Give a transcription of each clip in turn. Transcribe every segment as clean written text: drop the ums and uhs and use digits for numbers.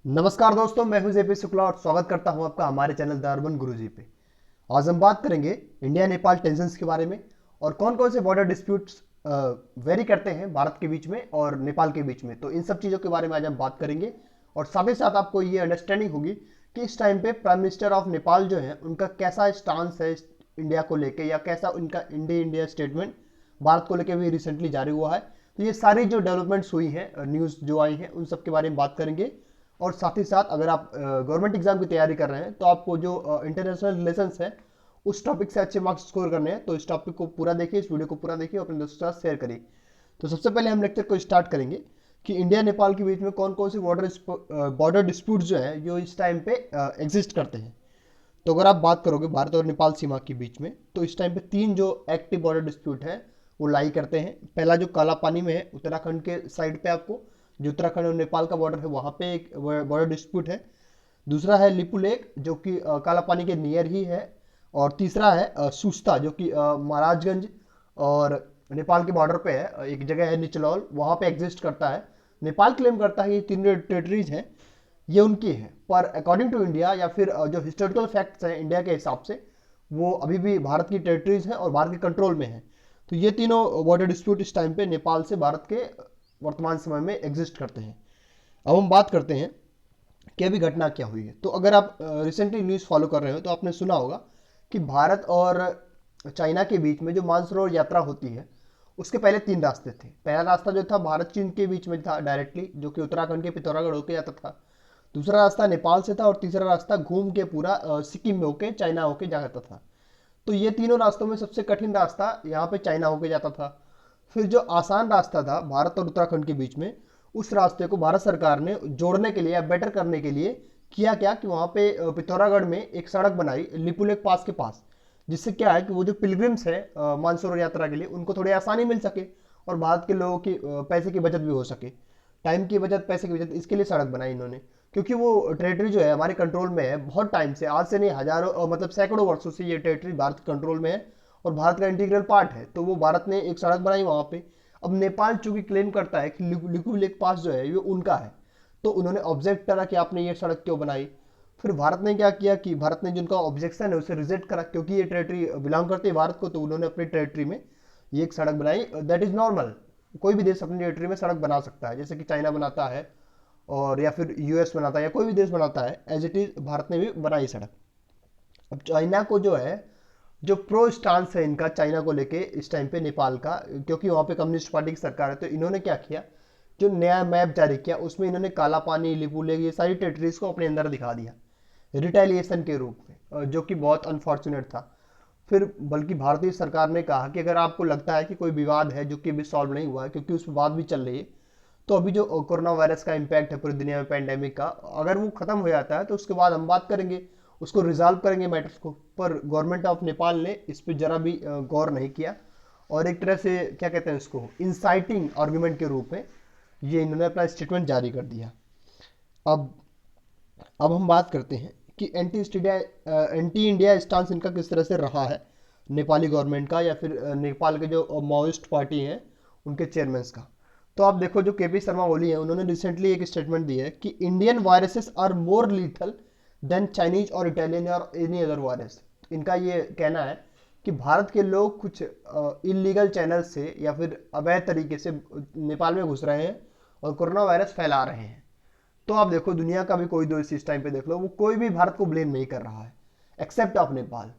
नमस्कार दोस्तों, मैं हूं जेपी शुक्ला और स्वागत करता हूं आपका हमारे चैनल द अर्बन गुरुजी पे। आज हम बात करेंगे इंडिया नेपाल टेंशन्स के बारे में और कौन कौन से बॉर्डर डिस्प्यूट्स वेरी करते हैं भारत के बीच में और नेपाल के बीच में। तो इन सब चीज़ों के बारे में आज हम बात करेंगे और साथ ही साथ आपको ये अंडरस्टैंडिंग होगी कि इस टाइम पे प्राइम मिनिस्टर ऑफ नेपाल जो है उनका कैसा स्टांस है इंडिया को लेके, या कैसा उनका इंडिया स्टेटमेंट भारत को लेके भी रिसेंटली जारी हुआ है। तो ये सारी जो डेवलपमेंट्स हुई हैं, न्यूज़ जो आई हैं, उन सब के बारे में बात करेंगे। और साथ ही साथ अगर आप गवर्नमेंट एग्जाम की तैयारी कर रहे हैं तो आपको जो इंटरनेशनल रिलेशंस है उस टॉपिक से अच्छे मार्क्स स्कोर करने हैं, तो इस टॉपिक को पूरा देखिए, इस वीडियो को पूरा देखिए और अपने दोस्तों के साथ शेयर करिए। तो सबसे पहले हम लेक्चर को स्टार्ट करेंगे कि इंडिया नेपाल के बीच में कौन कौन से बॉर्डर डिस्प्यूट जो है जो इस टाइम पे एग्जिस्ट करते हैं। तो अगर आप बात करोगे भारत और नेपाल सीमा के बीच में, तो इस टाइम पे तीन जो एक्टिव बॉर्डर डिस्प्यूट है वो लाई करते हैं। पहला जो काला पानी में है उत्तराखंड के साइड पे, आपको जो उत्तराखंड और नेपाल का बॉर्डर है वहाँ पे एक बॉर्डर डिस्प्यूट है। दूसरा है लिपू लेक जो कि काला पानी के नियर ही है। और तीसरा है सुस्ता जो कि महाराजगंज और नेपाल के बॉर्डर पे है। एक जगह है निचलौल, वहाँ पे एग्जिस्ट करता है। नेपाल क्लेम करता है ये तीन टेरिटरीज हैं ये उनकी है, पर अकॉर्डिंग टू इंडिया या फिर जो हिस्टोरिकल फैक्ट्स हैं इंडिया के हिसाब से, वो अभी भी भारत की टेरिटरीज हैं और भारत के कंट्रोल में है। तो ये तीनों बॉर्डर डिस्प्यूट इस टाइम पे नेपाल से भारत के वर्तमान समय में एग्जिस्ट करते हैं। अब हम बात करते हैं कि अभी घटना क्या हुई है। तो अगर आप रिसेंटली न्यूज़ फॉलो कर रहे हो तो आपने सुना होगा कि भारत और चाइना के बीच में जो मानसरोवर यात्रा होती है उसके पहले तीन रास्ते थे। पहला रास्ता जो था भारत चीन के बीच में था डायरेक्टली, जो कि उत्तराखंड के पिथौरागढ़ होकर जाता था। दूसरा रास्ता नेपाल से था और तीसरा रास्ता घूम के पूरा सिक्किम में होके चाइना होके जाता था। तो ये तीनों रास्तों में सबसे कठिन रास्ता यहाँ पे चाइना होके जाता था। फिर जो आसान रास्ता था भारत और उत्तराखंड के बीच में, उस रास्ते को भारत सरकार ने जोड़ने के लिए या बेटर करने के लिए किया क्या कि वहाँ पे पिथौरागढ़ में एक सड़क बनाई लिपुलेख पास के पास, जिससे क्या है कि वो जो पिलग्रिम्स हैं मानसरोवर यात्रा के लिए उनको थोड़ी आसानी मिल सके और भारत के लोगों की पैसे की बचत भी हो सके, टाइम की बचत, पैसे की बचत, इसके लिए सड़क बनाई इन्होंने। क्योंकि वो टेरिटरी जो है हमारे कंट्रोल में है बहुत टाइम से, आज से नहीं हजारों मतलब सैकड़ों वर्षों से ये टेरिटरी भारत के कंट्रोल में है और भारत का इंटीग्रल पार्ट है। तो वो भारत ने एक सड़क बनाई वहाँ पे। अब नेपाल चूंकि क्लेम करता है कि लिपू लेक पास जो है ये उनका है, तो उन्होंने ऑब्जेक्ट करा कि आपने ये सड़क क्यों बनाई। फिर भारत ने क्या किया कि भारत ने जिनका ऑब्जेक्शन है उसे रिजेक्ट करा, क्योंकि ये टेरिटरी बिलोंग करती है भारत को, तो उन्होंने अपनी टेरिटरी में ये एक सड़क बनाई। दैट इज नॉर्मल, कोई भी देश अपनी टेरिटरी में सड़क बना सकता है, जैसे कि चाइना बनाता है और या फिर यूएस बनाता है या कोई भी देश बनाता है, एज इट इज भारत ने भी बनाई सड़क। अब चाइना को जो है, जो प्रो स्टांस है इनका चाइना को लेके इस टाइम पे नेपाल का, क्योंकि वहाँ पे कम्युनिस्ट पार्टी की सरकार है, तो इन्होंने क्या किया, जो नया मैप जारी किया उसमें इन्होंने काला पानी, लिपुलेख, ये सारी टेरिटरीज को अपने अंदर दिखा दिया रिटेलिएशन के रूप में, जो कि बहुत अनफॉर्चुनेट था। फिर बल्कि भारतीय सरकार ने कहा कि अगर आपको लगता है कि कोई विवाद है जो कि अभी सॉल्व नहीं हुआ है, क्योंकि उस पर बात भी चल रही है, तो अभी जो कोरोना वायरस का इम्पैक्ट है पूरी दुनिया में, पैंडेमिक का, अगर वो खत्म हो जाता है तो उसके बाद हम बात करेंगे, उसको रिजॉल्व करेंगे मैटर्स को। पर गवर्नमेंट ऑफ नेपाल ने इस पर जरा भी गौर नहीं किया और एक तरह से क्या कहते हैं उसको, इंसाइटिंग आर्ग्यूमेंट के रूप में ये इन्होंने अपना स्टेटमेंट जारी कर दिया। अब अब हम बात करते हैं कि एंटी इंडिया स्टांस इनका किस तरह से रहा है, नेपाली गवर्नमेंट का या फिर नेपाल के जो माओइस्ट पार्टी हैं उनके चेयरमैन का। तो आप देखो, जो के पी शर्मा ओली है उन्होंने रिसेंटली एक स्टेटमेंट दी है कि Indian viruses are more lethal than Chinese और इटालियन और एनी अदर वायरस। इनका ये कहना है कि भारत के लोग कुछ इलीगल चैनल से या फिर अवैध तरीके से नेपाल में घुस रहे हैं और कोरोना वायरस फैला रहे हैं। तो आप देखो, दुनिया का भी कोई देश इस टाइम पे देख लो, वो कोई भी भारत को ब्लेम नहीं कर रहा है except of Nepal.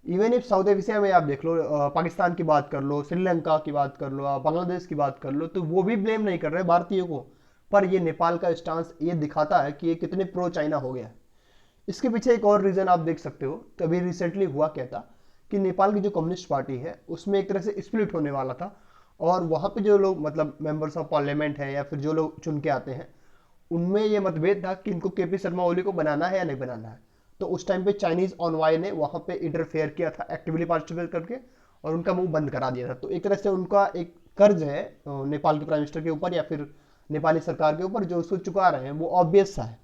Even if south Asia में आप देख लो, पाकिस्तान की बात कर लो, श्रीलंका की बात कर लो, बांग्लादेश की बात कर लो, तो वो भी ब्लेम नहीं कर रहे भारतीयों को। पर ये नेपाल का स्टांस ये दिखाता है कि ये कितने प्रो चाइना हो गया है। इसके पीछे एक और रीजन आप देख सकते हो। तभी रिसेंटली हुआ क्या था कि नेपाल की जो कम्युनिस्ट पार्टी है उसमें एक तरह से स्प्लिट होने वाला था, और वहाँ पे जो लोग मतलब मेंबर्स ऑफ पार्लियामेंट हैं या फिर जो लोग चुन के आते हैं, उनमें ये मतभेद था कि इनको के पी शर्मा ओली को बनाना है या नहीं बनाना है। तो उस टाइम पे चाइनीज ऑनवाई ने वहाँ पे इंटरफेयर किया था एक्टिवली पार्टिसिपेट करके और उनका मुंह बंद करा दिया था। तो एक तरह से उनका एक कर्ज है नेपाल के प्राइम मिनिस्टर के ऊपर या फिर नेपाली सरकार के ऊपर, जो उसको चुका रहे हैं, वो ऑब्वियस सा है।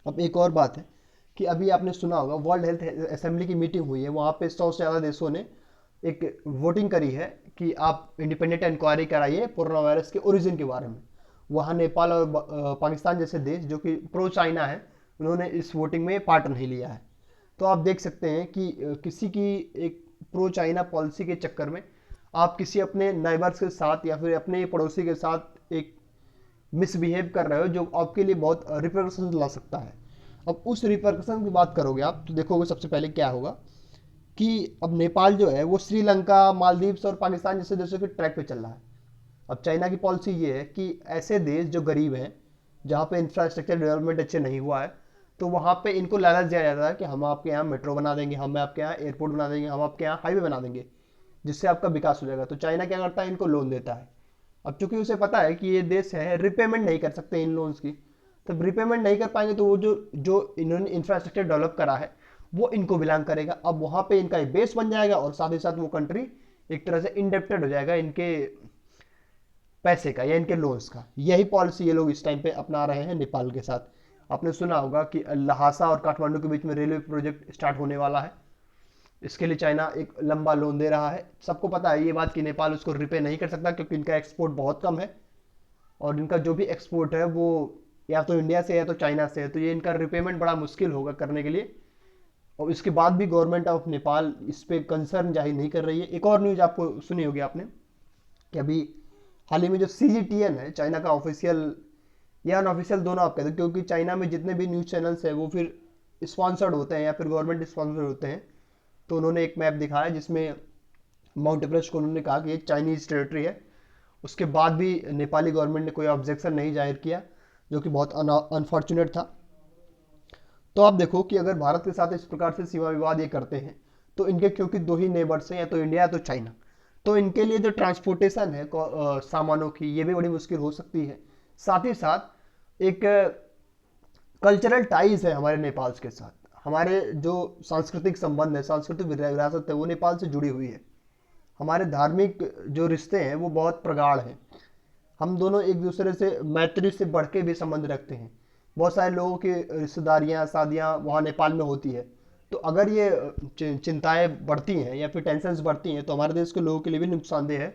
अब एक और बात है कि अभी आपने सुना होगा वर्ल्ड हेल्थ असेंबली की मीटिंग हुई है, वहाँ पे 100 से ज़्यादा देशों ने एक वोटिंग करी है कि आप इंडिपेंडेंट इंक्वायरी कराइए कोरोना वायरस के ओरिजिन के बारे में। वहाँ नेपाल और पाकिस्तान जैसे देश जो कि प्रो चाइना है, उन्होंने इस वोटिंग में पार्ट नहीं लिया है। तो आप देख सकते हैं कि किसी की एक प्रो चाइना पॉलिसी के चक्कर में आप किसी अपने नाइबर्स के साथ या फिर अपने पड़ोसी के साथ एक मिसबिहेव कर रहे हो, जो आपके लिए बहुत रिपरकशन ला सकता है। अब उस रिपरकशन की बात करोगे आप तो देखोगे सबसे पहले क्या होगा कि अब नेपाल जो है वो श्रीलंका, मालदीव्स और पाकिस्तान जैसे देशों के ट्रैक पे चल रहा है। अब चाइना की पॉलिसी ये है कि ऐसे देश जो गरीब हैं, जहाँ पे इंफ्रास्ट्रक्चर डेवलपमेंट अच्छे नहीं हुआ है, तो वहाँ पे इनको लालच दिया जाता है कि हम आपके यहाँ मेट्रो बना देंगे, हम आपके यहाँ एयरपोर्ट बना देंगे, हम आपके यहाँ हाईवे बना देंगे, जिससे आपका विकास हो जाएगा। तो चाइना क्या करता है, इनको लोन देता है। अब चूंकि उसे पता है कि ये देश है रिपेमेंट नहीं कर सकते इन लोन्स की, तब रिपेमेंट नहीं कर पाएंगे तो वो जो जो इन्होंने इंफ्रास्ट्रक्चर डेवलप करा है वो इनको बिलोंग करेगा। अब वहाँ पे इनका एक बेस बन जाएगा और साथ ही साथ वो कंट्री एक तरह से इंडेप्टेड हो जाएगा इनके पैसे का या इनके लोन्स का। यही पॉलिसी ये लोग इस टाइम पे अपना रहे हैं नेपाल के साथ। आपने सुना होगा कि लहासा और काठमांडू के बीच में रेलवे प्रोजेक्ट स्टार्ट होने वाला है। इसके लिए चाइना एक लंबा लोन दे रहा है। सबको पता है ये बात कि नेपाल उसको रिपे नहीं कर सकता, क्योंकि इनका एक्सपोर्ट बहुत कम है और इनका जो भी एक्सपोर्ट है वो या तो इंडिया से है या तो चाइना से है, तो ये इनका रिपेमेंट बड़ा मुश्किल होगा करने के लिए। और इसके बाद भी गवर्नमेंट ऑफ नेपाल इस पर कंसर्न जाहिर नहीं कर रही है। एक और न्यूज आपको सुनी होगी आपने कि अभी हाल ही में जो CGTN है चाइना का ऑफिशियल या अनऑफिशियल, दोनों आप कहते हैं, क्योंकि चाइना में जितने भी न्यूज़ चैनल्स हैं वो फिर स्पॉन्सर्ड होते हैं या फिर गवर्नमेंट स्पॉन्सर्ड होते हैं। तो उन्होंने एक मैप दिखाया जिसमें माउंट एवरेस्ट को उन्होंने कहा कि ये चाइनीज टेरिटरी है। उसके बाद भी नेपाली गवर्नमेंट ने कोई ऑब्जेक्शन नहीं जाहिर किया, जो कि बहुत अनफॉर्चुनेट था। तो आप देखो कि अगर भारत के साथ इस प्रकार से सीमा विवाद ये करते हैं तो इनके, क्योंकि दो ही नेबर्स हैं, या तो इंडिया या तो चाइना, तो इनके लिए जो ट्रांसपोर्टेशन है सामानों की, ये भी बड़ी मुश्किल हो सकती है। साथ ही साथ एक कल्चरल टाइज है हमारे नेपाल के साथ। हमारे जो सांस्कृतिक संबंध है, सांस्कृतिक विरासत है, वो नेपाल से जुड़ी हुई है। हमारे धार्मिक जो रिश्ते हैं वो बहुत प्रगाढ़ हैं। हम दोनों एक दूसरे से मैत्री से बढ़ के भी संबंध रखते हैं। बहुत सारे लोगों की रिश्तेदारियां, शादियां वहाँ नेपाल में होती है। तो अगर ये चिंताएं बढ़ती हैं या फिर टेंशन्स बढ़ती हैं तो हमारे देश के लोगों के लिए भी नुकसानदेह है।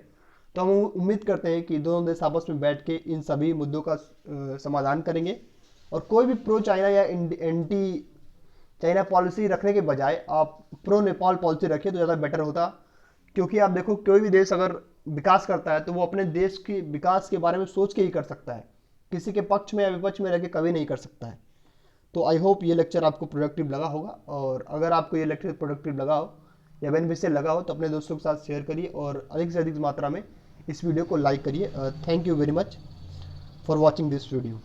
तो हम उम्मीद करते हैं कि दोनों देश आपस में बैठ के इन सभी मुद्दों का समाधान करेंगे और कोई भी प्रो चाइना या एंटी चाइना पॉलिसी रखने के बजाय आप प्रो नेपाल पॉलिसी रखिए तो ज़्यादा बेटर होता। क्योंकि आप देखो कोई भी देश अगर विकास करता है तो वो अपने देश की विकास के बारे में सोच के ही कर सकता है, किसी के पक्ष में या विपक्ष में रह के कभी नहीं कर सकता है। तो आई होप ये लेक्चर आपको प्रोडक्टिव लगा होगा, और अगर आपको ये लेक्चर प्रोडक्टिव लगा हो या बेनिफिशियल लगा हो तो अपने दोस्तों के साथ शेयर करिए और अधिक से अधिक मात्रा में इस वीडियो को लाइक करिए। Thank you very much for watching this video.